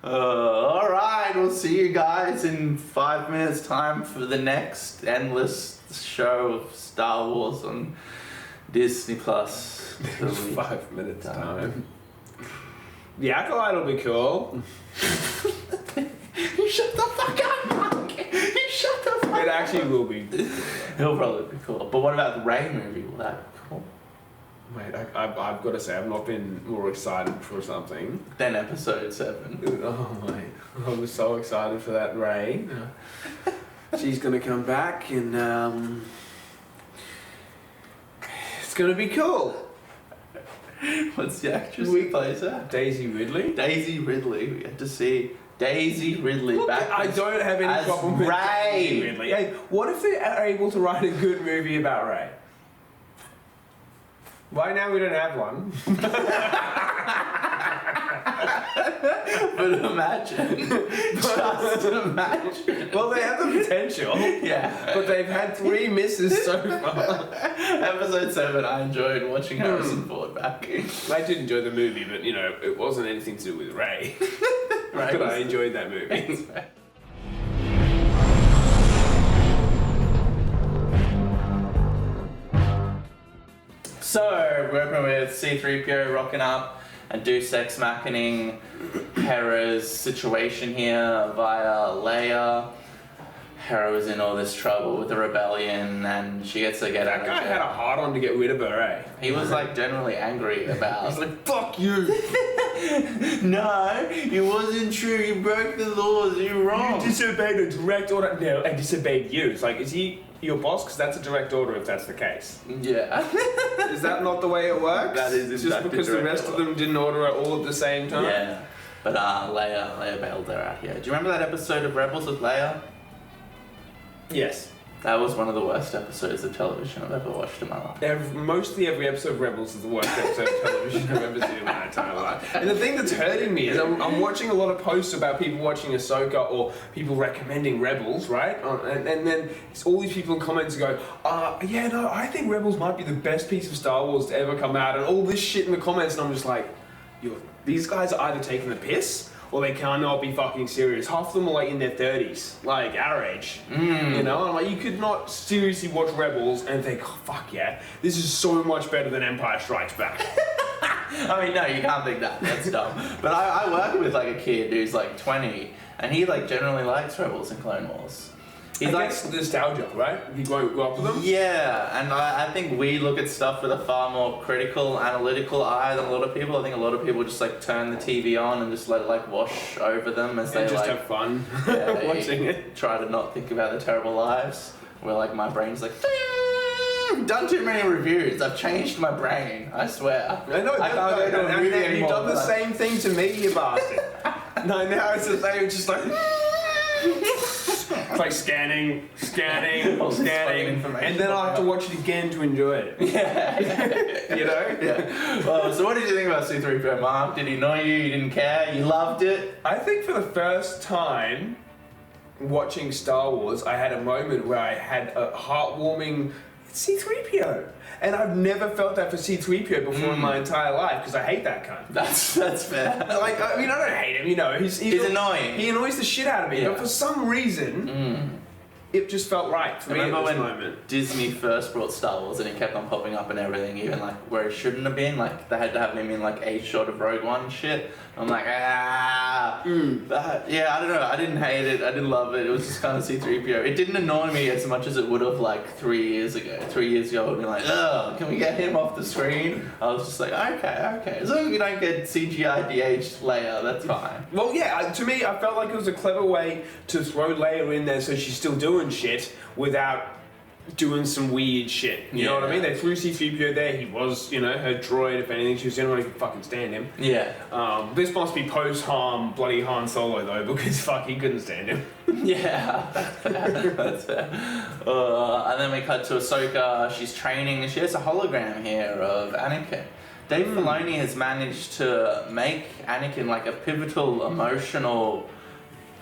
Alright, we'll see you guys in 5 minutes time for the next endless show of Star Wars on Disney Plus. 5 minutes time. The Acolyte will be cool. You shut the fuck up, Mark! You shut the fuck up! It actually will be. It'll probably be cool. But what about the Rey movie? Will that be cool? Mate, I've got to say, I've not been more excited for something. Then episode 7. Oh, mate. I was so excited for that Rey. She's going to come back and it's going to be cool. What's the actress who plays her? Daisy Ridley. Daisy Ridley. We get to see Daisy Ridley back. I don't have any problem with Daisy Ridley. Hey, what if they are able to write a good movie about Rey? Right now we don't have one. But imagine. Just imagine. Well, they have the potential. Yeah. But they've had 3 misses so far. Episode 7, I enjoyed watching Harrison Ford back. I did enjoy the movie, but, you know, it wasn't anything to do with Rey. Right. But I enjoyed that movie. So, we're opening with C-3PO rocking up and Deus Ex Machining Hera's situation here via Leia. Hera was in all this trouble with the rebellion and she gets to get out of That guy had a hard on to get rid of her, eh? He was like generally angry about. He's like, fuck you! No, it wasn't true. You broke the laws. You're wrong. You disobeyed a direct order. No, I disobeyed you. It's like, is he your boss? Because that's a direct order if that's the case. Yeah. Is that not the way it works? That is just exactly because the rest of them didn't order it all at the same time? Yeah. But Leia bailed her out here. Do you remember that episode of Rebels with Leia? Yes. That was one of the worst episodes of television I've ever watched in my life. Mostly every episode of Rebels is the worst episode of television I've ever seen in my entire life. And the thing that's hurting me is I'm watching a lot of posts about people watching Ahsoka or people recommending Rebels, right? And then it's all these people in comments go, yeah, no, I think Rebels might be the best piece of Star Wars to ever come out, and all this shit in the comments, and I'm just like, these guys are either taking the piss, or they cannot be fucking serious. Half of them are like in their 30s, like our age. You know, I'm like, you could not seriously watch Rebels and think, oh, fuck yeah, this is so much better than Empire Strikes Back. I mean, no, you can't think that. That's dumb. But I work with like a kid who's like 20, and he like generally likes Rebels and Clone Wars. He's like nostalgia, right? You go up with them? Yeah, and I think we look at stuff with a far more critical, analytical eye than a lot of people. I think a lot of people just like turn the TV on and just let it like wash over them as they just like have fun watching it. Try to not think about their terrible lives. Where like my brain's like, I've done too many reviews. I've changed my brain. I swear. I know. I can't go to a movie anymore. You've done the same thing to me, you bastard. No, now it's the same. It's just like. It's like scanning, and then I'll have to watch it again to enjoy it. Yeah. You know? Yeah. Well, so what did you think about C-3PO, Mark? Did he annoy you? You didn't care? You loved it? I think for the first time watching Star Wars, I had a moment where I had a heartwarming C-3PO. And I've never felt that for C-3PO before in my entire life, because I hate that cunt. That's fair. Like, I mean, I don't hate him, you know. He's annoying. He annoys the shit out of me, but for some reason, it just felt right for me at this moment. Disney first brought Star Wars and he kept on popping up and everything, even like where it shouldn't have been. Like they had to have him in like a shot of Rogue One and shit. I'm like, yeah, I don't know. I didn't hate it. I didn't love it. It was just kind of C-3PO. It didn't annoy me as much as it would have like 3 years ago. 3 years ago, I would have been like, oh, can we get him off the screen? I was just like, okay. As long as we don't get CGI de-aged Leia, that's fine. Well, yeah, to me, I felt like it was a clever way to throw Leia in there so she's still doing shit without doing some weird shit. You know what I mean? They threw C-3PO there. He was, you know, her droid. If anything, she was the only one who could fucking stand him. Yeah. This must be post-Han bloody Han Solo, though, because fuck, he couldn't stand him. Yeah, that's fair. And then we cut to Ahsoka. She's training, and she has a hologram here of Anakin. Dave Filoni has managed to make Anakin like a pivotal, emotional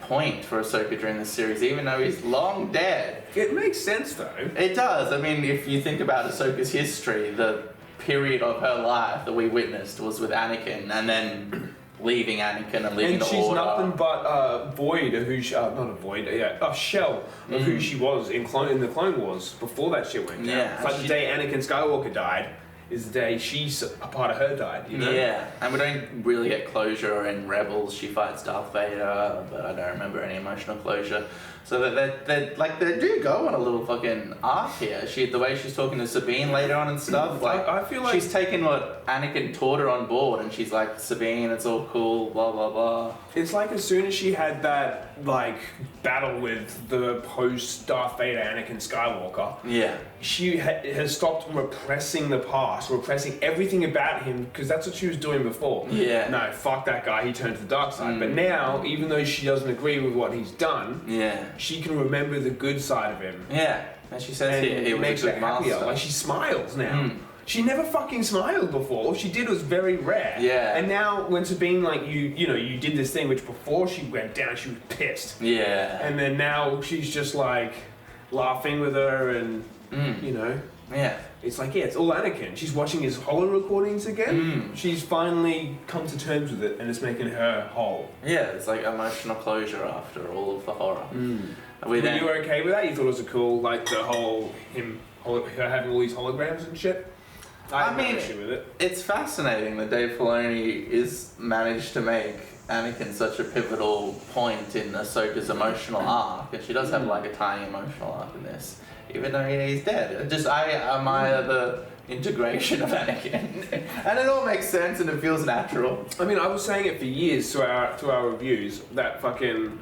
point for Ahsoka during this series, even though he's long dead. It makes sense, though. It does. I mean, if you think about Ahsoka's history, the period of her life that we witnessed was with Anakin, and then leaving Anakin and leaving And the she's Order. nothing but a void of who she, not a void, a shell of who she was in the Clone Wars before that shit went down. Yeah, It's like the day Anakin Skywalker died is the day a part of her died, you know? Yeah, and we don't really get closure in Rebels. She fights Darth Vader, but I don't remember any emotional closure. So they do go on a little fucking arc here. The way she's talking to Sabine later on and stuff. Like I feel like she's taken what Anakin taught her on board, and she's like, Sabine, it's all cool, blah blah blah. it's like as soon as she had that like battle with the post Darth Vader Anakin Skywalker, Yeah. she has stopped repressing the past, repressing everything about him, because that's what she was doing before. Yeah. No, fuck that guy, he turned to the dark side. But now, even though she doesn't agree with what he's done, Yeah. she can remember the good side of him. Yeah. And she says And he it was makes a her good happier. master. Like, she smiles now. She never fucking smiled before. All she did was very rare. Yeah. And now, when Sabine, like, you did this thing, which before she went down, she was pissed. Yeah. And then now she's just like laughing with her, and you know, Yeah. it's like, yeah, it's all Anakin. She's watching his holo recordings again. She's finally come to terms with it, and it's making her whole. Yeah, it's like emotional closure after all of the horror. Were you okay with that? You thought it was a cool, like the whole her having all these holograms and shit? I have no issue with it. It's fascinating that Dave Filoni is managed to make Anakin such a pivotal point in Ahsoka's emotional arc, and she does have like a tiny emotional arc in this, even though he's dead. I admire the integration of Anakin, and it all makes sense and it feels natural. I mean, I was saying it for years to our reviews that fucking.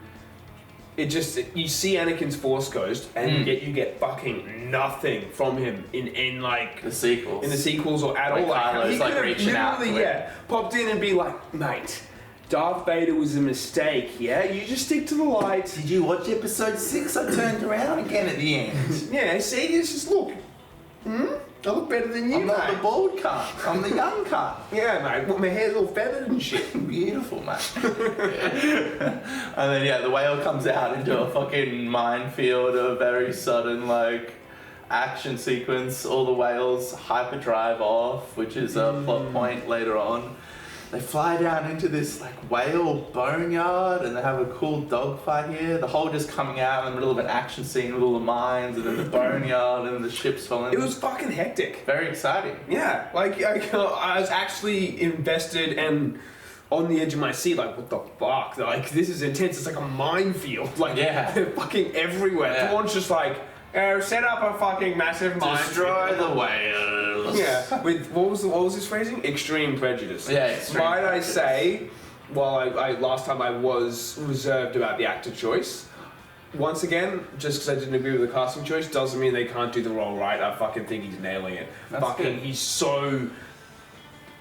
You see Anakin's Force Ghost, and yet you get fucking nothing from him in like The sequels. in the sequels or at all. Kylo's he like could have reaching out literally, to him. popped in and be like, mate, Darth Vader was a mistake. Yeah, you just stick to the light. Did you watch episode 6? I turned around again at the end. Yeah, see, it's just look. I look better than you, I'm not the mate. bald cut. I'm the young cut. Yeah, mate. Well, my hair's all feathered and shit. Beautiful, mate. Yeah. And then, the whale comes out into a fucking minefield, a very sudden, like, action sequence. All the whales hyperdrive off, which is a plot point later on. They fly down into this, like, whale boneyard, and they have a cool dogfight here. The whole just coming out in the middle of an action scene with all the mines, and then the boneyard, and the ships falling. It was fucking hectic. very exciting. Yeah, like I was actually invested and on the edge of my seat, like, what the fuck? Like, this is intense. It's like a minefield. Like, they're fucking everywhere. Yeah. Thrawn's just like, set up a fucking massive minefield. Destroy the whales. Yeah, with what was his phrasing? Extreme prejudice. Yeah, extreme Might prejudice. I say, while I last time I was reserved about the actor choice. Once again, just because I didn't agree with the casting choice doesn't mean they can't do the role right. I fucking think he's nailing it. Good. He's so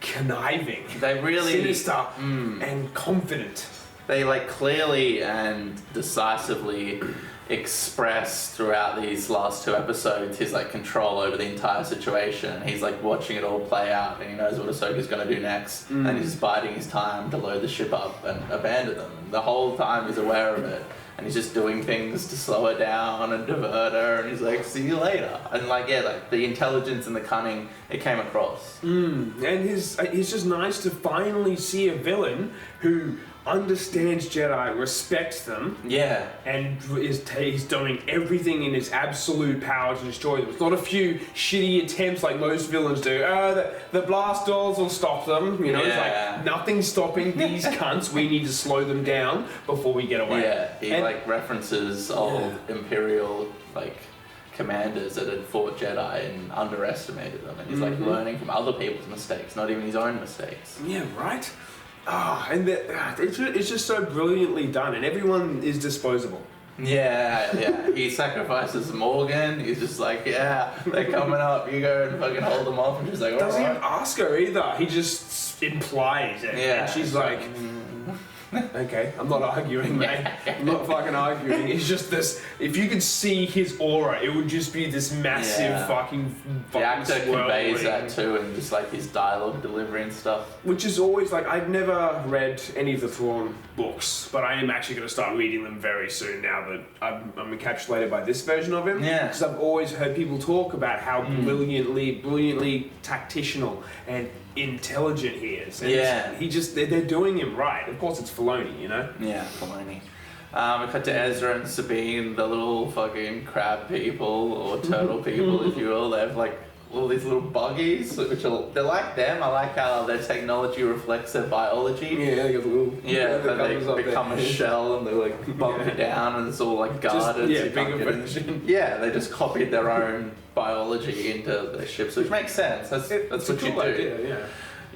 conniving. They really sinister and confident. They like clearly and decisively express throughout these last 2 episodes his like control over the entire situation. He's like watching it all play out, and he knows what Ahsoka's gonna do next, and he's biding his time to load the ship up and abandon them. The whole time he's aware of it, and he's just doing things to slow her down and divert her, and he's like, see you later. And like, like the intelligence and the cunning, it came across. And it's just nice to finally see a villain who understands Jedi, respects them, Yeah. and he's doing everything in his absolute power to destroy them. It's not a few shitty attempts like most villains do. The blast doors will stop them. You know, It's like, nothing's stopping these cunts. We need to slow them down before we get away. Yeah, he like references old Imperial like commanders that had fought Jedi and underestimated them, and he's like learning from other people's mistakes, not even his own mistakes. Yeah, right? It's just so brilliantly done, and everyone is disposable. Yeah. He sacrifices Morgan. He's just like, they're coming up. You go and fucking hold them off, and she's like, all Doesn't even right. ask her either. He just implies it. Yeah. And she's like, okay, I'm not arguing, mate. I'm not fucking arguing. It's just this. If you could see his aura, it would just be this massive fucking The actor conveys swirling. that too, and just like his dialogue delivery and stuff. Which is always like, I've never read any of the Thrawn books, but I am actually going to start reading them very soon now that I'm encapsulated by this version of him. Yeah. Because I've always heard people talk about how brilliantly tactitional and intelligent he is. And Yeah. they're doing him right. Of course, it's Filoni, you know. Yeah, Filoni. We cut to Ezra and Sabine, the little fucking crab people, or turtle people, if you will. They have like all these little buggies, which they're like them. I like how their technology reflects their biology. Yeah, they got the little. Yeah, but they become a shell and they like bump you down, and it's all like guarded. Just, so you can't bigger get in. version. Yeah, they just copied their own biology into their ships, which makes sense. That's what you do. Idea, yeah.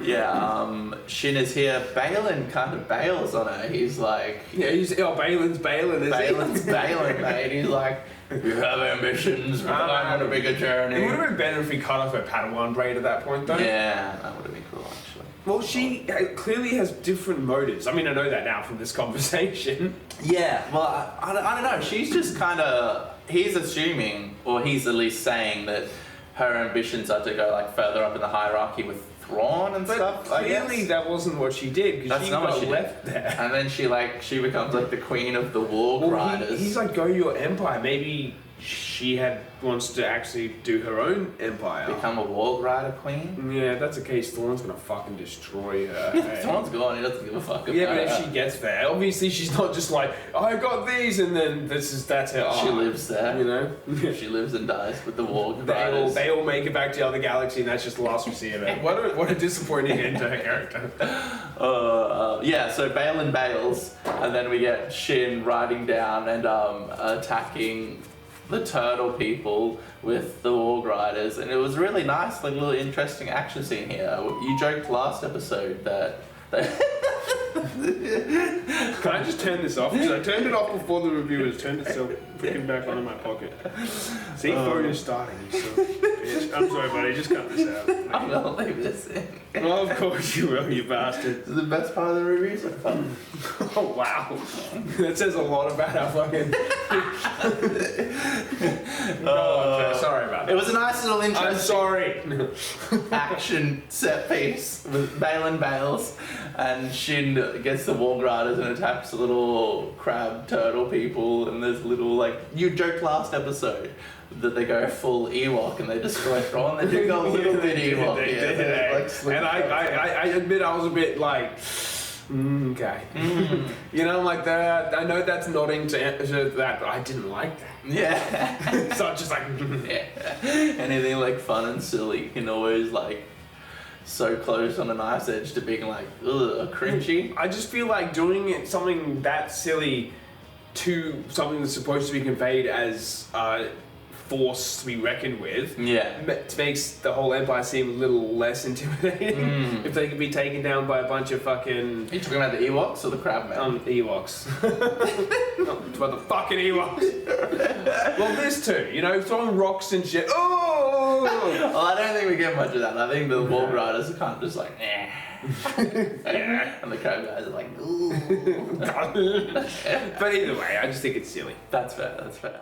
Yeah, Shin is here. Balin kind of bails on her. He's like... Balin's bailing, is Balin's bailing, mate. He's like, you have ambitions, we're going on a bigger journey. It would have been better if he cut off her Padawan braid at that point, though. Yeah, that would have been cool, actually. Well, she clearly has different motives. I mean, I know that now from this conversation. Yeah, well, I don't know. She's just kind of... He's assuming, or he's at least saying that her ambitions are to go like further up in the hierarchy with Thrawn and stuff. Clearly, that wasn't what she did because she got left there. And then she becomes like the queen of the Warg Riders. He's like, go your empire. Maybe she wants to actually do her own empire. Become a Warg Rider queen? Yeah, if that's the case, Thrawn's gonna fucking destroy her. Hey. Thrawn's gone, he doesn't give a fuck about Yeah, but if her. she gets there, obviously she's not just like, I got these and then that's her. She lives there. You know? She lives and dies with the Warg Riders. They all make it back to the other galaxy and that's just the last we see of it. What a disappointing end to her character. Yeah, so Balin bails, and then we get Shin riding down and attacking the turtle people with the Warg Riders, and it was really nice, like little interesting action scene here. You joked last episode that Can I just turn this off? Because I turned it off before the reviewers turned itself freaking back on in my pocket. See, phone is starting, you son of a bitch. I'm sorry, buddy, just cut this out. I'm gonna leave this in. Well, of course you will, you bastard. This is the best part of the review so far. Oh, wow. That says a lot about our fucking... Sorry about that. It was a nice little I'm interesting sorry. action set piece with Balin bails and Shin gets the Warg Riders and attacks the little crab turtle people, and there's little like you joked last episode that they go full Ewok and they destroy Thrawn. They do go a little bit Ewok. And I admit I was a bit like, okay. You know, like that. I know that's nodding to that, but I didn't like that. Yeah. So I'm just like, yeah. Anything like fun and silly, you can always like so close on a knife's edge to being like, ugh, cringy. I just feel like doing something that silly to something that's supposed to be conveyed as force to be reckoned with, makes the whole empire seem a little less intimidating. If they could be taken down by a bunch of fucking... Are you talking about the Ewoks or the Crabmen? Ewoks. It's about the fucking Ewoks. Well, this too, you know, throwing rocks and shit. Oh! Well, I don't think we get much of that. I think the Warg Riders are kind of just like, eh. Yeah. And the crab guys are like, ooh. But either way, I just think it's silly. That's fair, that's fair.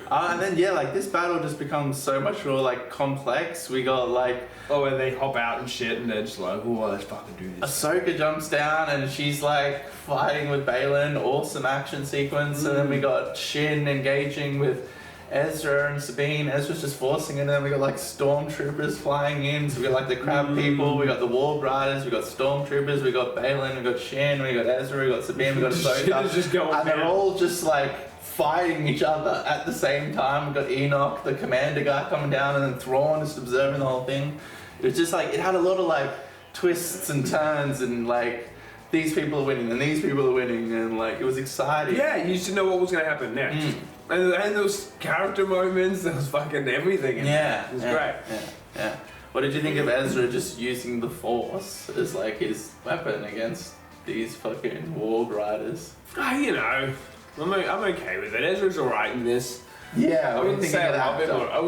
And then like this battle just becomes so much more like complex. We got like and they hop out and shit, and they're just like, oh, let's fucking do this. Ahsoka jumps down and she's like fighting with Balin, awesome action sequence. And then we got Shin engaging with Ezra and Sabine. Ezra's just forcing it, and then we got like stormtroopers flying in. So we got like the crab people, we got the Warg Riders, we got stormtroopers, we got Balin, we got Shin, we got Ezra, we got Sabine, we got Ahsoka. Just going and they're all just like fighting each other at the same time. We got Enoch, the commander guy, coming down, and then Thrawn just observing the whole thing. It was just like, it had a lot of like twists and turns, and like these people are winning and these people are winning, and like it was exciting. Yeah, you used to know what was going to happen next. And those character moments, there was fucking everything. It was great. Yeah. What did you think of Ezra just using the Force as like his weapon against these fucking Warg Riders? You know, I'm okay with it. Ezra's alright in this. Yeah, I wouldn't say I love him. I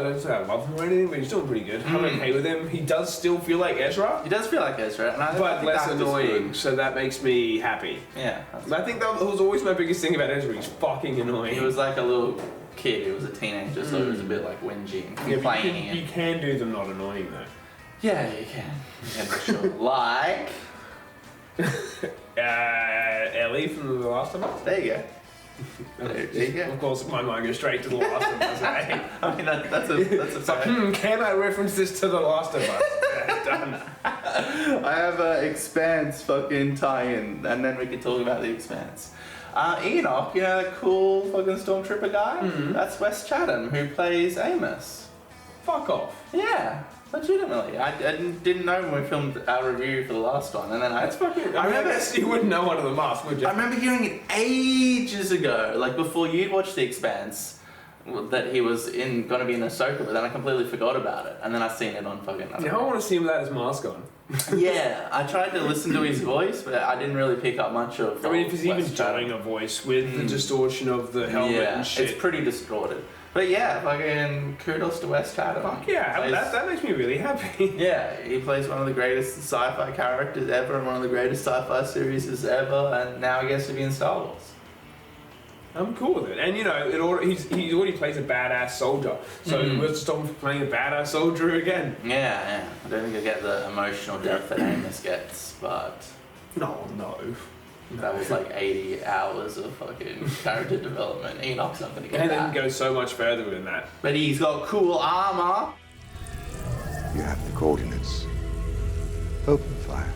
don't say I love him or anything, but he's doing pretty good. I'm okay with him. He does still feel like Ezra. He does feel like Ezra, and but less annoying, so that makes me happy. Yeah. I think that was always my biggest thing about Ezra. He's fucking annoying. He was like a little kid. He was a teenager, so he was a bit like whingy and complaining. You can do them not annoying though. Yeah, you can. Yeah, for sure. Like Ellie from The Last of Us. There you go. There you go. Of course, my mind goes straight to The Last of Us. Eh? I mean, that's a It's like, can I reference this to The Last of Us? Yeah, done. I have a Expanse fucking tie-in, and then we can talk about the Expanse. Enoch, you know, the cool fucking stormtrooper guy? Mm-hmm. That's Wes Chatham, who plays Amos. Fuck off. Yeah, legitimately. I didn't know when we filmed our review for the last one, and then That's fucking... I remember- guess you wouldn't know one of the masks, would you? I remember hearing it ages ago, like before you'd watched The Expanse, that he was gonna be in Ahsoka, but then I completely forgot about it, and then I seen it on fucking... Now I want to see him without his mask on. Yeah, I tried to listen to his voice, but I didn't really pick up much of... I mean, if he's even Wes Chatham. doing a voice with the distortion of the helmet and shit. It's pretty distorted. But yeah, fucking kudos to Wes Chatham. Fuck yeah, Plays- that makes me really happy. Yeah, he plays one of the greatest sci-fi characters ever, and one of the greatest sci-fi series ever, and now he gets to be in Star Wars. I'm cool with it. And you know, he already plays a badass soldier. So let's stop him from playing a badass soldier again. Yeah. I don't think he'll get the emotional depth that Amos gets, but No. that was like 80 hours of fucking character development. Enoch's not gonna get And that. then go so much further than that. But he's got cool armor. You have the coordinates. Open fire.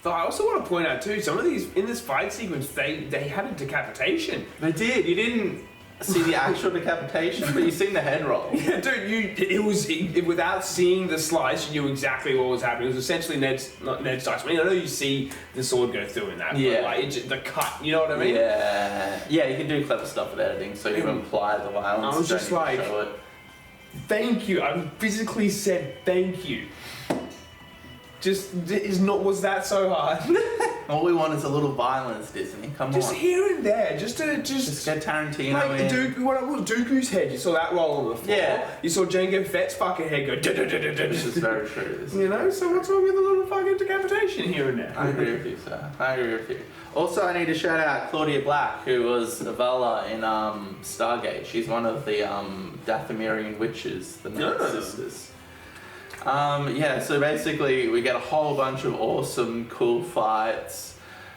So I also want to point out too, some of these in this fight sequence, they had a decapitation. They did. You didn't see the actual decapitation, but you seen the head roll. Yeah, dude, without seeing the slice, you knew exactly what was happening. It was essentially Ned's dice. I mean, I know you see the sword go through in that, Yeah. but like the cut, you know what I mean? Yeah, you can do clever stuff with editing, so you imply the violence. I was just don't like- show it. Thank you. I physically said thank you. Was that so hard? All we want is a little violence, Disney. Come Just on. here and there, just Just get Tarantino like in. Dooku's head. You saw that roll on the floor. Yeah. You saw Jango Fett's fucking head go. This is very true. This is You know, so what's wrong with a little fucking decapitation here and there? I agree with you, sir. I agree with you. Also, I need to shout out Claudia Black, who was Vala in Stargate. She's one of the Dathomirian witches, the Night Sisters. So basically we get a whole bunch of awesome, cool fights.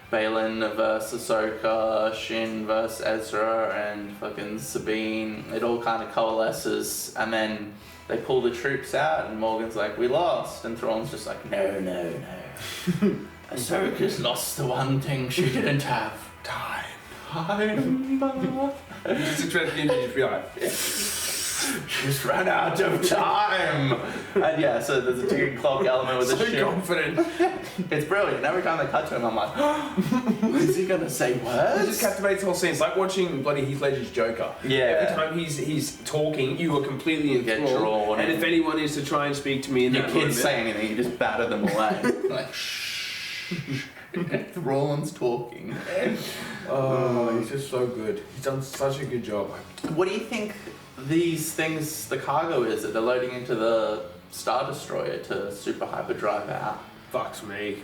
Balin versus Ahsoka, Shin versus Ezra, and fucking Sabine. It all kind of coalesces, and then they pull the troops out, and Morgan's like, we lost, and Thrawn's just like, no. Ahsoka's lost the one thing she didn't have. Time. Just expecting you to be like, She's run out of time. And yeah, so there's a ticking clock element with the so ship. confident. It's brilliant. Every time they cut to him, I'm like, is he gonna say It words? just captivates the whole scene. It's like watching bloody Heath Ledger's Joker. Yeah. Every time he's talking, you are completely Get enthralled. drawn And in. if anyone is to try and speak to me in Your that kids moment, say anything, you just batter them away. Like, shh. Roland's talking. oh, he's just so good. He's done such a good job. What do you think these things, the cargo is that they're loading into the Star Destroyer to super hyperdrive out? Fucks me.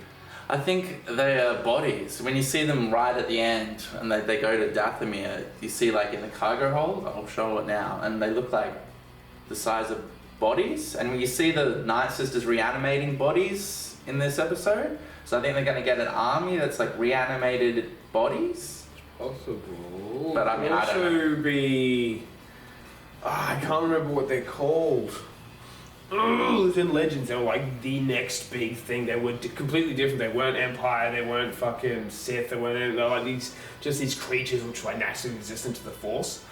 I think they are bodies. When you see them right at the end and they go to Dathomir, you see like in the cargo hold, I'll show it now, and they look like the size of bodies. And when you see the Night Sisters reanimating bodies in this episode, so I think they're going to get an army that's like reanimated bodies. Possible. But I mean, Could I don't also be. I can't remember what they're called. Oh, it's in Legends. They were like the next big thing. They were completely different. They weren't Empire. They weren't fucking Sith. They weren't. They were like these creatures which were like naturally resistant to the Force.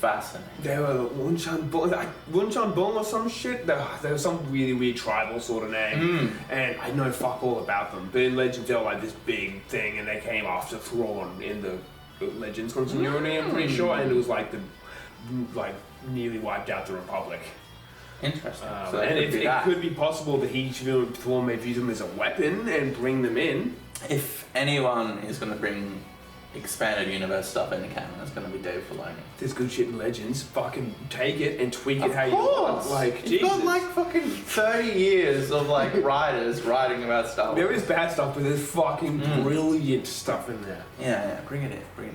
Fascinating. They were Wunchan Bong or some shit. They were some really weird tribal sort of name. And I know fuck all about them. But in Legends, they were like this big thing, and they came after Thrawn in the Legends continuity, I'm pretty sure. And it was like nearly wiped out the Republic. Interesting. And it could be possible that Thrawn may view them as a weapon and bring them in. If anyone is going to bring expanded universe stuff into canon, it's going to be Dave Filoni. There's good shit in Legends. Fucking take it and tweak it Of how you course. want. Like, You've Jesus. got like fucking 30 years of like writers writing about Star Wars. There is bad stuff, but there's fucking brilliant stuff in there. Yeah, bring it in, Disney.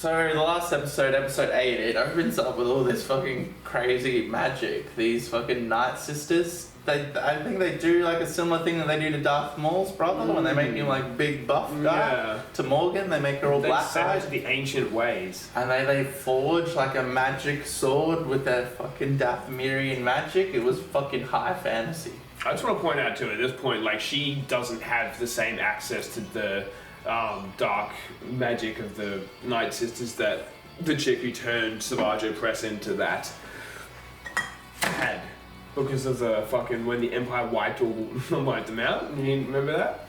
So the last episode, episode 8, it opens up with all this fucking crazy magic. These fucking Night Sisters. I think they do like a similar thing that they do to Darth Maul's brother when they make him like big buff guy. To Morgan, they make her all black eyed. The ancient ways. And they forge like a magic sword with their fucking Dathomirian magic. It was fucking high fantasy. I just want to point out too, at this point, like she doesn't have the same access to the dark magic of the Night Sisters that the chick who turned Savage Opress into that had. Because of the fucking, when the Empire wiped them out, you remember that?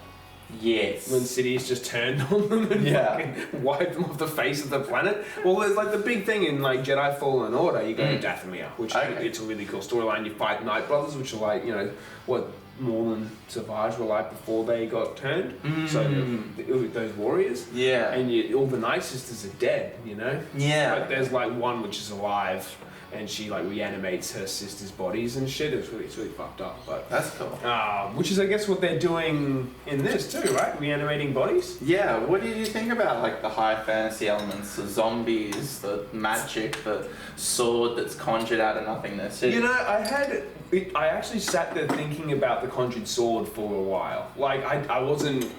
Yes. When cities just turned on them and fucking wiped them off the face of the planet. Well, there's like the big thing in like Jedi Fallen Order, you go to Dathomir, which it's a really cool storyline. You fight Night Brothers, which are like, you know, what Maul and Savage were like before they got turned. So those warriors. Yeah. And all the Night Sisters are dead, you know? Yeah. But there's like one which is alive. And she like reanimates her sister's bodies and shit. It's really fucked up. But that's cool. Which is, I guess, what they're doing in this too, right? Reanimating bodies. Yeah. What did you think about like the high fantasy elements, the zombies, the magic, the sword that's conjured out of nothingness? You know, I actually sat there thinking about the conjured sword for a while. Like I wasn't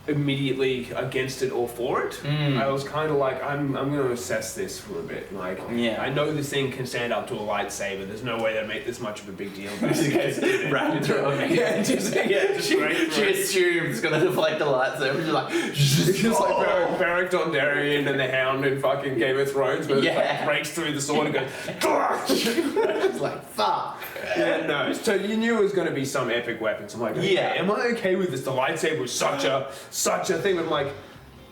immediately against it or for it. I was kind of like, I'm going to assess this for a bit. Like, I know this thing can stand up to a lightsaber. There's no way they make this much of a big deal. She assumes it's going to deflect the lightsaber. She's like, just like Beric Dondarrion and the Hound in fucking Game of Thrones, where it like breaks through the sword and goes, it's like, fuck. Yeah, no. So you knew it was going to be some epic weapon. So I'm like, am I okay with this? The lightsaber was such a thing. But I'm like,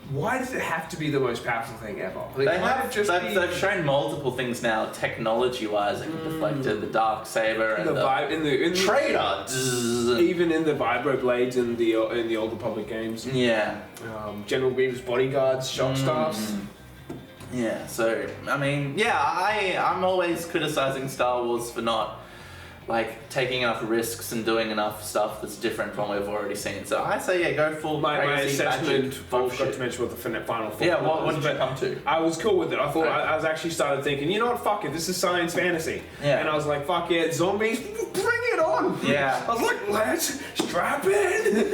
why does it have to be the most powerful thing ever? Like, they've shown multiple things now, technology-wise. It can deflect the dark saber and the traitor. Even in the vibroblades in the Old Republic games. Yeah. General Grievous bodyguards, shock staffs. Yeah. So I mean, I'm always criticizing Star Wars for not like taking enough risks and doing enough stuff that's different from what we've already seen. So I say go full my crazy assessment. magic I bullshit. forgot to mention what the final thought. Yeah, what did you come to? I was cool with it. I thought I was actually started thinking, you know what, fuck it, this is science fantasy. Yeah. And I was like, fuck yeah, zombies, bring it on. Yeah. I was like, let's strap in.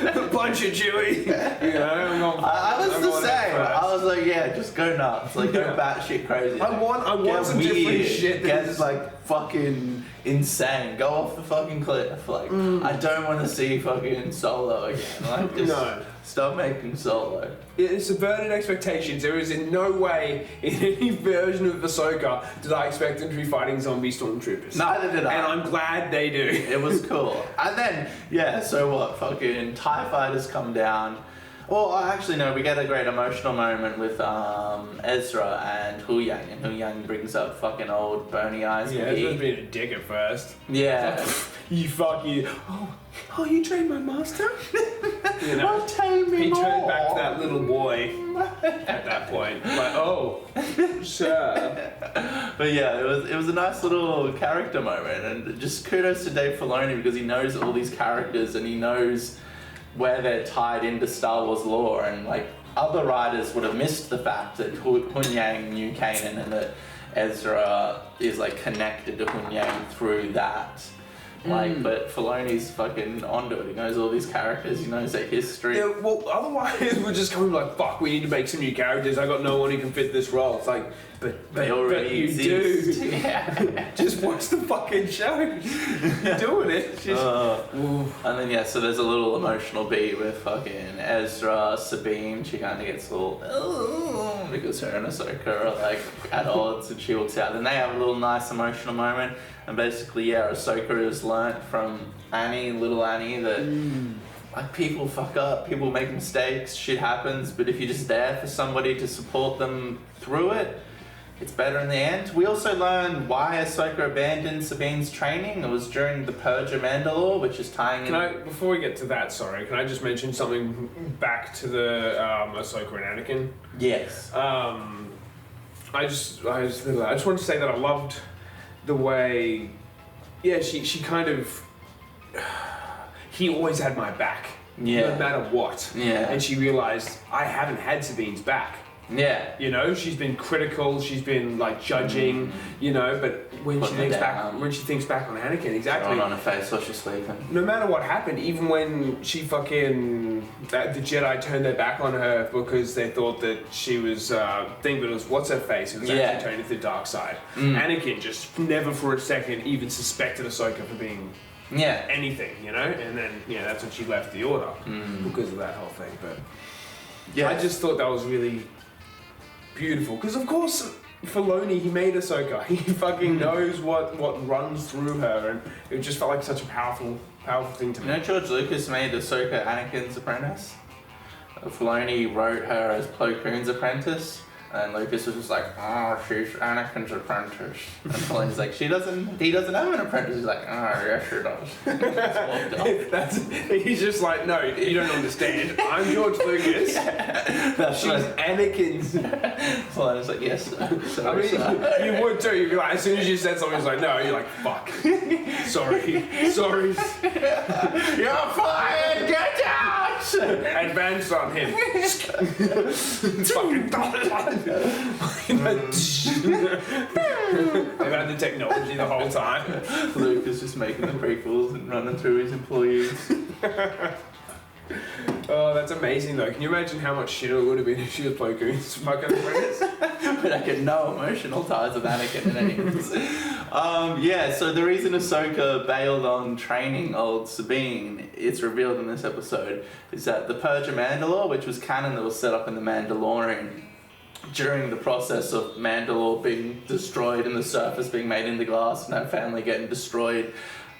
A bunch of Chewie. You know, I was the same. I was like, yeah, just go nuts. Like go batshit crazy. I want some different shit. Get like fucking insane. Go off the fucking cliff. Like I don't want to see fucking Solo again. Like just stop making Solo. It subverted expectations. There is in no way in any version of Ahsoka did I expect them to be fighting zombie stormtroopers. Neither did I. And I'm glad they do. It was cool. And then so what? Fucking TIE fighters come down. Well, actually, no, we get a great emotional moment with Ezra and Huyang, and Huyang brings up fucking old Bony Eyes. Yeah, Ezra's being a dick at first. Yeah. Like, you fuck you. Oh, you trained my master? You know, he turned back to that little boy at that point. Like, oh, sure. But yeah, it was a nice little character moment, and just kudos to Dave Filoni because he knows all these characters and he knows where they're tied into Star Wars lore, and like other writers would have missed the fact that Huyang knew Kanan and that Ezra is like connected to Huyang through that. Like, but Filoni's fucking onto it. He knows all these characters. He knows their history. Yeah, well, otherwise we're just going like, fuck, we need to make some new characters. I got no one who can fit this role. It's like, but they already exist. You do. Yeah. Just watch the fucking show. You're doing it. And then so there's a little emotional beat with fucking Ezra, Sabine. She kind of gets a little because her and Ahsoka are like at odds, and she walks out. And they have a little nice emotional moment. And basically, Ahsoka has learnt from Annie, little Annie, that like people fuck up, people make mistakes, shit happens. But if you're just there for somebody to support them through it, it's better in the end. We also learned why Ahsoka abandoned Sabine's training. It was during the Purge of Mandalore, which is tying in... Before we get to that, can I just mention something back to the Ahsoka and Anakin? Yes. I just want to say that I loved the way, she kind of, he always had my back, no matter what. Yeah. And she realized I haven't had Sabine's back. Yeah. You know, she's been critical, she's been like judging, you know, but when she thinks back on Anakin, exactly. Thrown on her face while she's sleeping. No matter what happened, even when she the Jedi turned their back on her because they thought that she was but it was what's her face who was actually turning to the dark side. Anakin just never for a second even suspected Ahsoka for being anything, you know, and then that's when she left the Order because of that whole thing. But I just thought that was really beautiful because of course Filoni, he made Ahsoka. He fucking knows what runs through her, and it just felt like such a powerful thing to me. You know, George Lucas made Ahsoka Anakin's apprentice. Filoni wrote her as Plo Koon's apprentice, and Lucas was just like, "Oh, she's Anakin's apprentice." And Filoni's like, he doesn't have an apprentice. He's like, "Oh, yes, she does." He's just like, no, you don't understand. I'm George Lucas. She's Anakin's. Filoni's like, yes, sir. Sorry, sir. You would too. You'd be like, as soon as you said something, it's like, no. You're like, fuck. Sorry. You're fired. Get out. Advance on him. Fucking They've had the technology the whole time. Luke is just making the prequels and running through his employees. Oh, that's amazing though. Can you imagine how much shit it would have been if she was Plo Koon's fucking apprentice? But I get no emotional ties with Anakin in any of this. So the reason Ahsoka bailed on training old Sabine, it's revealed in this episode, is that the Purge of Mandalore, which was canon that was set up in The Mandalorian, during the process of Mandalore being destroyed and the surface being made into glass and her family getting destroyed,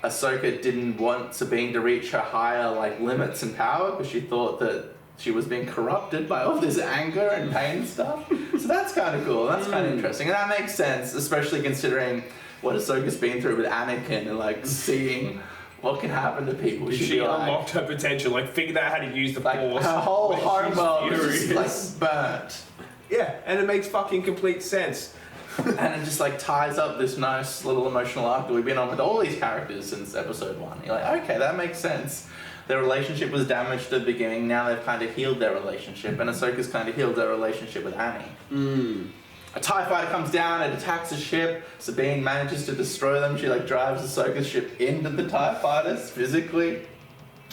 Ahsoka didn't want Sabine to reach her higher limits and power because she thought that she was being corrupted by all this anger and pain stuff. So that's kind of cool. That's kind of interesting, and that makes sense, especially considering what Ahsoka's been through with Anakin and seeing what can happen to people. She unlocked her potential, figured out how to use the Force. Her whole home world is just burnt. Yeah, and it makes fucking complete sense. And it just ties up this nice little emotional arc that we've been on with all these characters since episode 1. You're like, okay, that makes sense. Their relationship was damaged at the beginning, now they've kind of healed their relationship, and Ahsoka's kind of healed their relationship with Annie. A TIE fighter comes down, it attacks a ship, Sabine manages to destroy them, she drives Ahsoka's ship into the TIE fighters physically.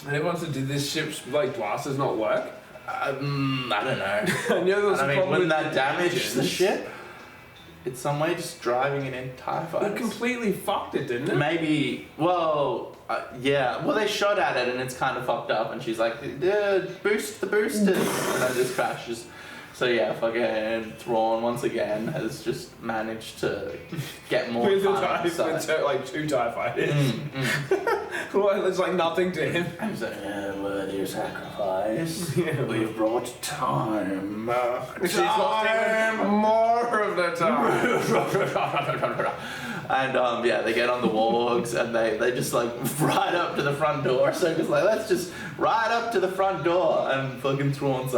And everyone said, did this ship's blasters not work? I don't know. I knew there was a problem wouldn't with that damage the ship? It's some way just driving it in TIE fighters. It completely fucked it, didn't it? Maybe, yeah. Well, they shot at it and it's kind of fucked up and she's like, boost the boosters, and then it just crashes. So yeah, fucking Thrawn once again has just managed to get more with two TIE fighters. Well, it's nothing to him. And he's like, worthy sacrifice. We've brought time. She's lost even more of the time. And they get on the wargs and they just ride up to the front door. So it's let's just ride up to the front door, and fucking Thrawn's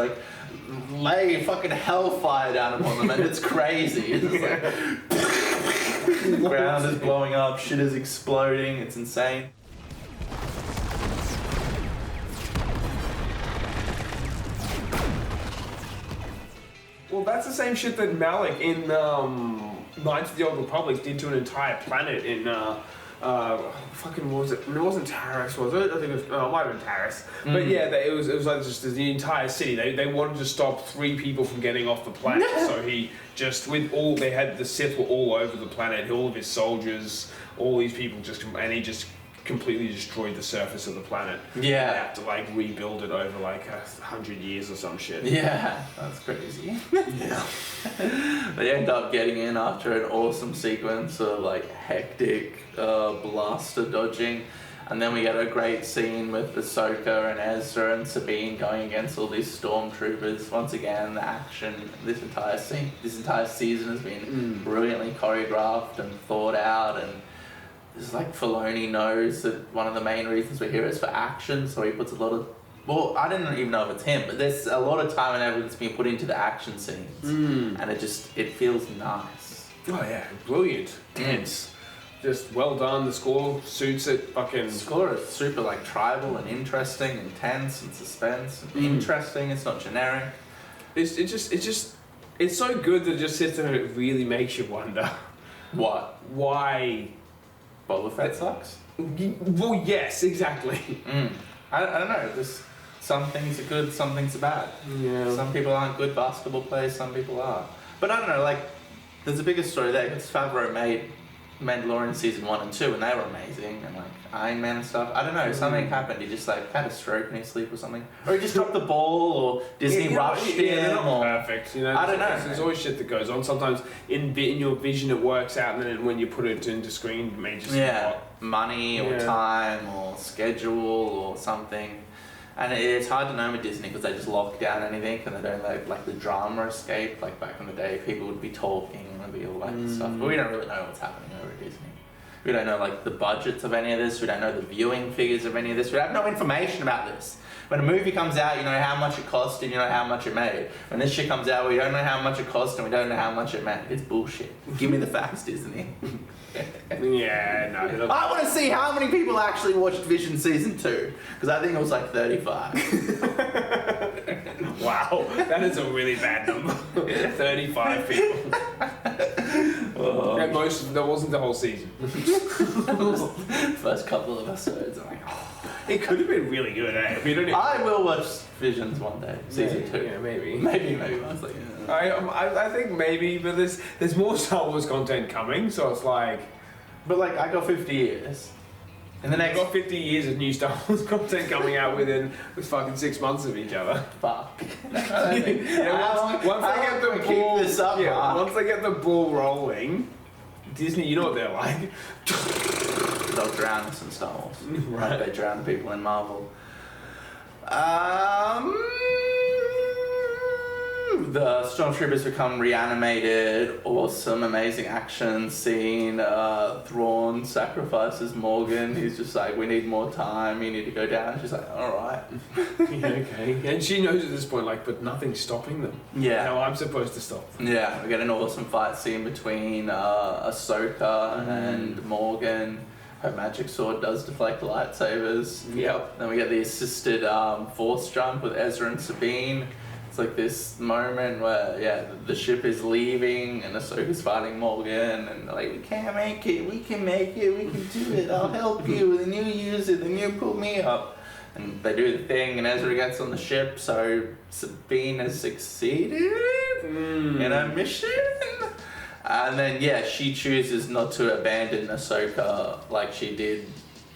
lay fucking hellfire down upon them, and it's crazy. It's the ground is blowing up, shit is exploding, it's insane. Well, that's the same shit that Malik in Knights of the Old Republic did to an entire planet in fucking what was it? It wasn't Taris, was it? I think it might have been Taris. But yeah, it was just the entire city. They wanted to stop 3 people from getting off the planet. So he just the Sith were all over the planet. All of his soldiers, all these people and he just completely destroyed the surface of the planet. Yeah. They have to rebuild it over 100 years or some shit. Yeah, that's crazy. Yeah. They end up getting in after an awesome sequence of hectic blaster dodging, and then we get a great scene with Ahsoka and Ezra and Sabine going against all these stormtroopers. Once again, the action this entire season has been brilliantly choreographed and thought out, and it's Filoni knows that one of the main reasons we're here is for action, so he puts a lot of... Well, I don't even know if it's him, but there's a lot of time and effort that's being put into the action scenes. And it feels nice. Oh yeah, brilliant. Tense. Just well done, the score suits it, The score is super tribal and interesting and tense and suspense and interesting, it's not generic. It just It's so good that it just sits there and it really makes you wonder. What? Why? Boba Fett sucks? Well, yes, exactly. I don't know. There's some things are good, some things are bad. Yeah. Some people aren't good basketball players, some people are. But I don't know, like, there's a bigger story there because Favreau made Mandalorian season 1 and 2 and they were amazing, and like Iron Man and stuff. I don't know, something happened. He just like had a stroke in his sleep or something, or he just dropped the ball, or Disney rushed him. They're not or perfect, you know. I don't know. There's always shit that goes on. Sometimes in your vision it works out, and then when you put it into screen, it may just money or time or schedule or something. And it's hard to know with Disney because they just lock down anything and they don't like the drama escape. Like back in the day, people would be talking and there'd be all that stuff. But we don't really know what's happening over at Disney. We don't know like the budgets of any of this. We don't know the viewing figures of any of this. We have no information about this. When a movie comes out, you know how much it cost and you know how much it made. When this shit comes out, we don't know how much it cost and we don't know how much it made. It's bullshit. Give me the facts, Disney. Yeah, no. I want to see how many people actually watched Vision Season 2. Because I think it was like 35. Wow, that is a really bad number. 35 people. At most, that wasn't the whole season. First couple of episodes, I'm like, It could have been really good, eh? If you don't I will watch Visions one day, season 2. Yeah, maybe. Maybe. I was like, I think maybe, but there's more Star Wars content coming, so it's like... But like, I got 50 years. In the next... I've got 50 years of new Star Wars content coming out with fucking 6 months of each other. Fuck. Once they get the ball... Keep this up, once they get the ball rolling, Disney, you know what they're like. They'll drown us in Star Wars. Right. Like they drown people in Marvel. The stormtroopers become reanimated. Awesome, amazing action scene. Thrawn sacrifices Morgan. He's just like, we need more time. You need to go down. She's like, all right. Yeah, okay. And she knows at this point, like, but nothing's stopping them. Yeah. No, I'm supposed to stop them. Yeah, we get an awesome fight scene between Ahsoka and Morgan. Her magic sword does deflect lightsabers. Yep. Then we get the assisted force jump with Ezra and Sabine. It's like this moment where, the ship is leaving and Ahsoka's fighting Morgan and like, we can't make it, we can make it, we can do it, I'll help you, then you use it, then you pull me up. And they do the thing and Ezra gets on the ship, so Sabine has succeeded in her mission. And then, she chooses not to abandon Ahsoka like she did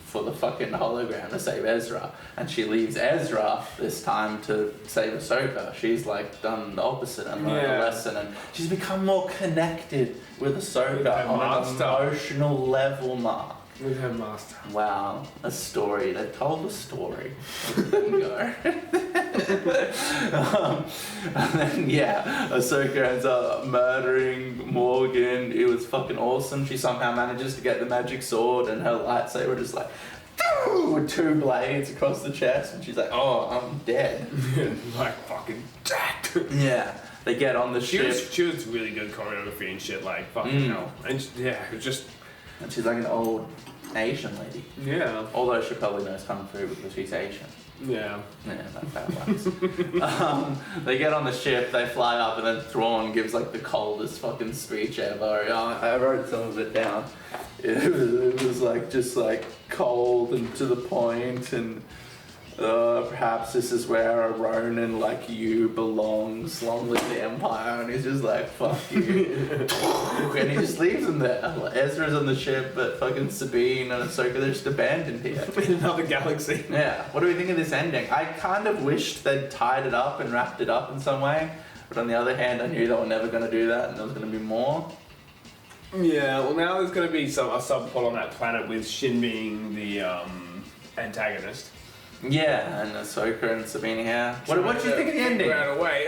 for the fucking hologram to save Ezra. And she leaves Ezra this time to save Ahsoka. She's like done the opposite and learned a lesson. And she's become more connected with Ahsoka on an emotional level, Mark. With her master. Wow, a story. They told a story. Bingo. And then, Ahsoka ends up murdering Morgan. It was fucking awesome. She somehow manages to get the magic sword and her lightsaber just like, with 2 blades across the chest. And she's like, oh, I'm dead. Like, fucking jacked. Yeah. They get on the ship. She was really good choreography and shit, like, fucking hell. And it was just... And she's like an old Asian lady. Yeah. Although she probably knows Kung Fu because she's Asian. Yeah. Yeah, that works. They get on the ship, they fly up, and then Thrawn gives like the coldest fucking speech ever. I wrote some of it down. It was like just like cold and to the point, and perhaps this is where a Ronin like you belongs. Long live the Empire. And he's just like, fuck you. And he just leaves them there. Ezra's on the ship, but fucking Sabine and Ahsoka, they're just abandoned here. In another galaxy. Yeah. What do we think of this ending? I kind of wished they'd tied it up and wrapped it up in some way. But on the other hand, I knew they were never going to do that and there was going to be more. Yeah, well now there's going to be a subplot on that planet with Shin being the antagonist. Yeah, and Ahsoka and Sabine here. What do you think of the ending? Ran away.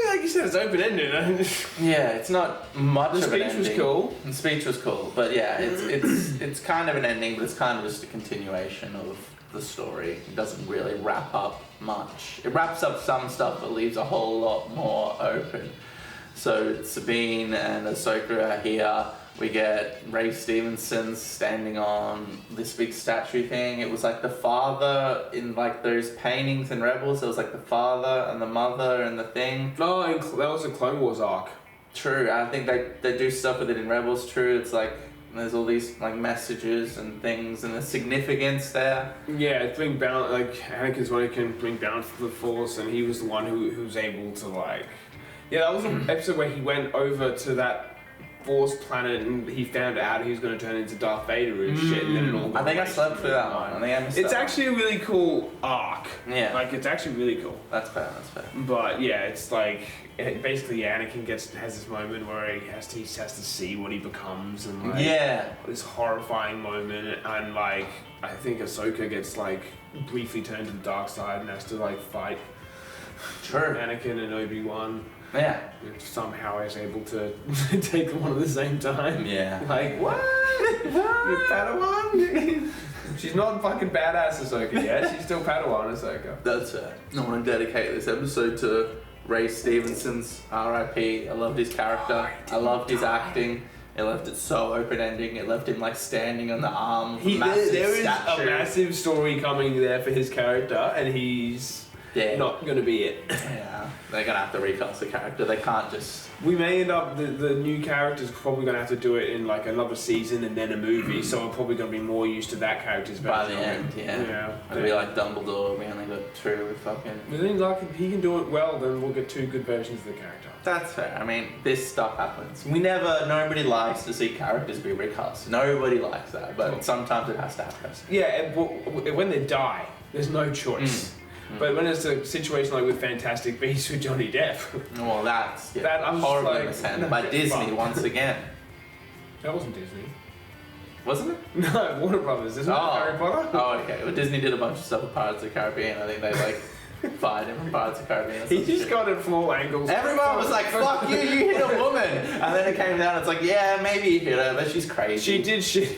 Like you said, it's open-ended. Yeah, it's not much of an ending. The speech was cool. The speech was cool, but yeah, it's kind of an ending, but it's kind of just a continuation of the story. It doesn't really wrap up much. It wraps up some stuff, but leaves a whole lot more open. So Sabine and Ahsoka are here. We get Ray Stevenson standing on this big statue thing. It was like the father in like those paintings in Rebels. It was like the father and the mother and the thing. No, that was a Clone Wars arc. True, I think they do stuff with it in Rebels. True, it's like there's all these like messages and things and the significance there. Yeah, it's bring balance. Like Anakin's one who can bring balance to the Force, and he was the one who was able to like. Yeah, that was an episode where he went over to that Force planet and he found out he was going to turn into Darth Vader and shit, and then it all. I think I slept through that one. I think I missed It's that actually a really cool arc. Yeah. Like it's actually really cool. That's fair. But yeah, it's like basically Anakin has this moment where he has to see what he becomes and like this horrifying moment, and like I think Ahsoka gets like briefly turned to the dark side and has to like fight Anakin and Obi-Wan. Yeah. Somehow is able to take them on at the same time. Yeah. Like, what? You're Padawan? She's not fucking badass Ahsoka yet. She's still Padawan Ahsoka. That's it. I want to dedicate this episode to Ray Stevenson's R.I.P. I loved his character. I loved his acting. It left it so open-ending. It left him like standing on the arm of a massive there is statue. a massive story coming there for his character, and he's not going to be it. Yeah, they're going to have to recast the character. They can't just... We may end up, the new character's probably going to have to do it in like another season and then a movie, so we're probably going to be more used to that character's by the end, yeah. It'll be like Dumbledore, we only got 2 with fucking... I think like if he can do it well, then we'll get 2 good versions of the character. That's fair. I mean, this stuff happens. Nobody likes to see characters be recast. Nobody likes that, but sometimes it has to happen. Yeah, and when they die, there's no choice. But when it's a situation like with Fantastic Beasts with Johnny Depp, well, that's that I'm horribly like, mishandled by Disney once again. That wasn't Disney. Wasn't it? No, Warner Brothers. Isn't it Harry Potter? Oh, okay. Well, Disney did a bunch of stuff with Pirates of the Caribbean. I think they like fired him from Pirates of the Caribbean. He just got it from all angles. Everyone was like, "Fuck you! You hit a woman!" And then it came down. It's like, yeah, maybe you hit her, but she's crazy. She did shit.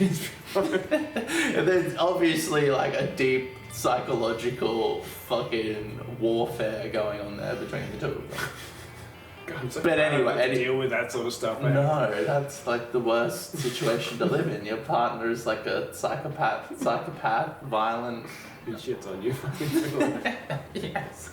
There's obviously like a deep psychological fucking warfare going on there between the two of them. God, but anyway, deal with that sort of stuff, man. No, that's like the worst situation to live in. Your partner is like a psychopath, violent. He shits on you. Yes.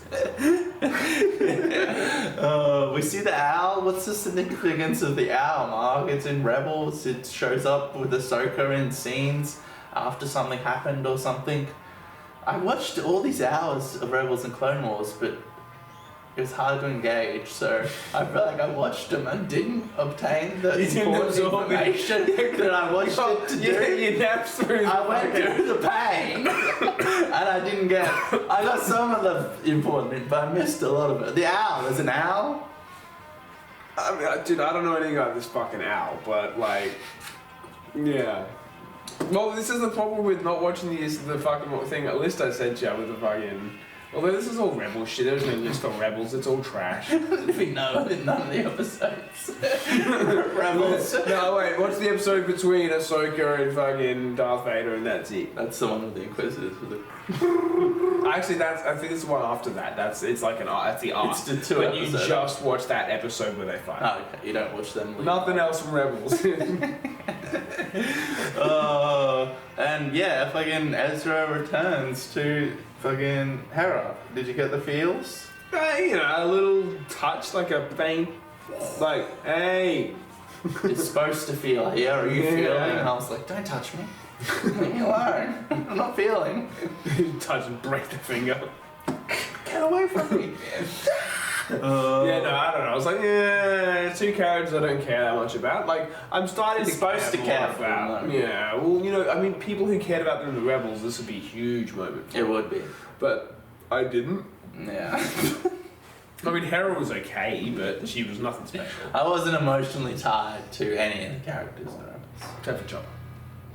We see the owl. What's the significance of the owl, Mark? It's in Rebels. It shows up with Ahsoka in scenes after something happened or something. I watched all these hours of Rebels and Clone Wars, but it was hard to engage, so I feel like I watched them and didn't obtain the important information that I watched it to do. You napped through I went through the pain, and I got some of the important, but I missed a lot of it. The owl, there's an owl? I mean, dude, I don't know anything about this fucking owl, but like, yeah. Well, this is the problem with not watching the fucking thing, list I sent you with the fucking... Although this is all Rebel shit, there's no list for Rebels, it's all trash. We know in none of the episodes. Rebels. No, wait, what's the episode between Ahsoka and fucking Darth Vader and that's it? That's the one with the Inquisitors. Actually, I think it's the one after that. That's the arc. It's the 2 But episodes. you just watch that episode where they fight. Oh, okay. You don't watch them. Nothing else from Rebels. And yeah, fucking Ezra returns to fucking Hera. Did you get the feels? You know, a little touch, like a faint, like, hey. It's supposed to feel here. Are you feeling? And I was like, don't touch me. Leave me alone. I'm not feeling. Touch and break the finger. Get away from me. Yeah, no, I don't know. I was like, yeah, 2 characters I don't care that much about. Like, I'm starting to care for them. Yeah, well, you know, I mean, people who cared about them in the Rebels, this would be a huge moment. It would be. But I didn't. Yeah. I mean, Hera was okay, but she was nothing special. I wasn't emotionally tied to any of the characters in the Rebels. Except for Chopper.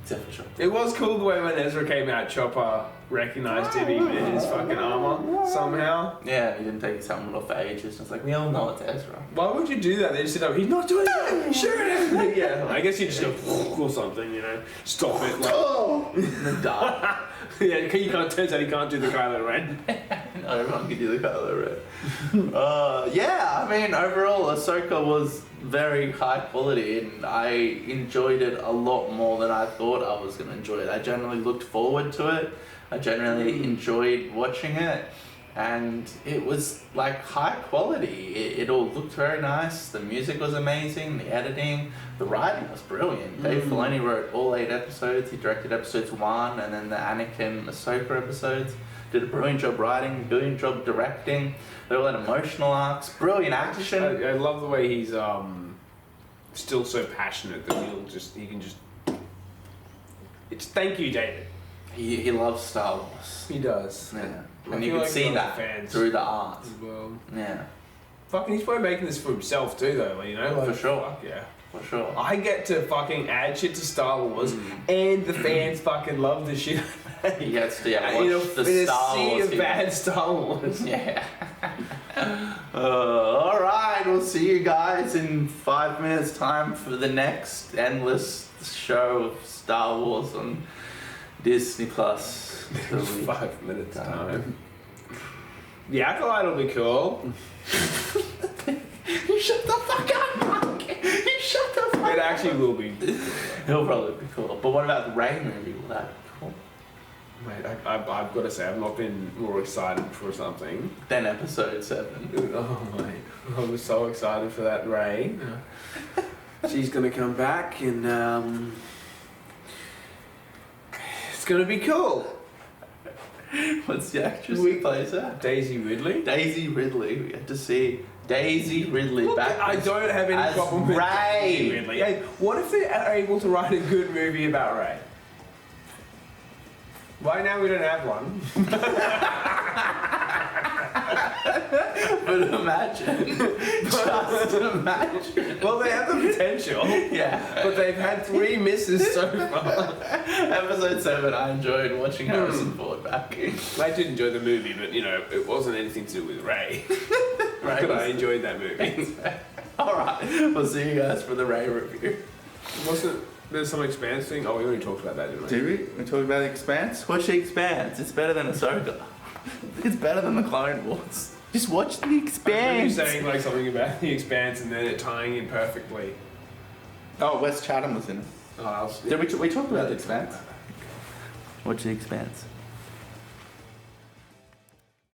Except for Chopper. It was cool the way when Ezra came out, Chopper recognized him even in his fucking armor somehow. Yeah, he didn't take his helmet off for ages. It's like, we all know it's Ezra. Why would you do that? They just said, oh, he's not doing it! Shoot him! Yeah, I guess you just go or something, you know. Stop it. Like, oh! In the dark. Yeah, you can't, turns out he can't do the Kylo Ren. No, everyone can do the Kylo Ren. Yeah, I mean, overall, Ahsoka was very high quality and I enjoyed it a lot more than I thought I was going to enjoy it. I generally looked forward to it. I generally enjoyed watching it. and it was like high quality. It all looked very nice. The music was amazing. The editing, the writing was brilliant. Dave Filoni wrote all 8 episodes. He directed episodes 1 and then the Anakin Ahsoka episodes. Did a brilliant job writing, brilliant job directing. They all had emotional arcs, brilliant action. I love the way he's still so passionate that he can just. It's thank you, David. He loves Star Wars. He does. Yeah. I And you feel can like see a lot of that fans through the art. as well. Yeah, Fucking, he's probably making this for himself too, though. You know, like, For sure. Fuck yeah. for sure. I get to fucking add shit to Star Wars, and the fans fucking love the shit. He gets to watch in the a Star sea Wars of bad Star Wars. Yeah. All right, we'll see you guys in 5 minutes' time for the next endless show of Star Wars on Disney Plus. 5 minutes time. The Acolyte will be cool. You shut the fuck up, Mark. You shut the fuck up. It actually will be. He'll probably be cool. But what about the Rey movie? Will that be cool? Mate, I've got to say, I've not been more excited for something. Then episode 7. Oh, mate. I was so excited for that Rey. She's going to come back and it's going to be cool. What's the actress who plays her? Daisy Ridley. Daisy Ridley. We get to see Daisy Ridley back. I don't have any as problem with Rey. Daisy Ridley. Hey, what if they are able to write a good movie about Rey? Right now we don't have one. But imagine. Just imagine. Well, they have the potential. Yeah. But they've had 3 misses so far. Episode 7, I enjoyed watching Harrison Ford back. I did enjoy the movie, but you know, it wasn't anything to do with Rey. Rey But was- I enjoyed that movie. Alright, we'll see you guys for the Rey review. Wasn't there some Expanse thing? Oh, we already talked about that, didn't we? Did we? We talked about The Expanse? Watch The Expanse. It's better than Ahsoka. It's better than the Clone Wars. Just watch The I remember you Expanse. saying like something about the Expanse and then it tying in perfectly. Oh, Wes Chatham was in it. Oh, Did we talk about The Expanse? Watch The Expanse.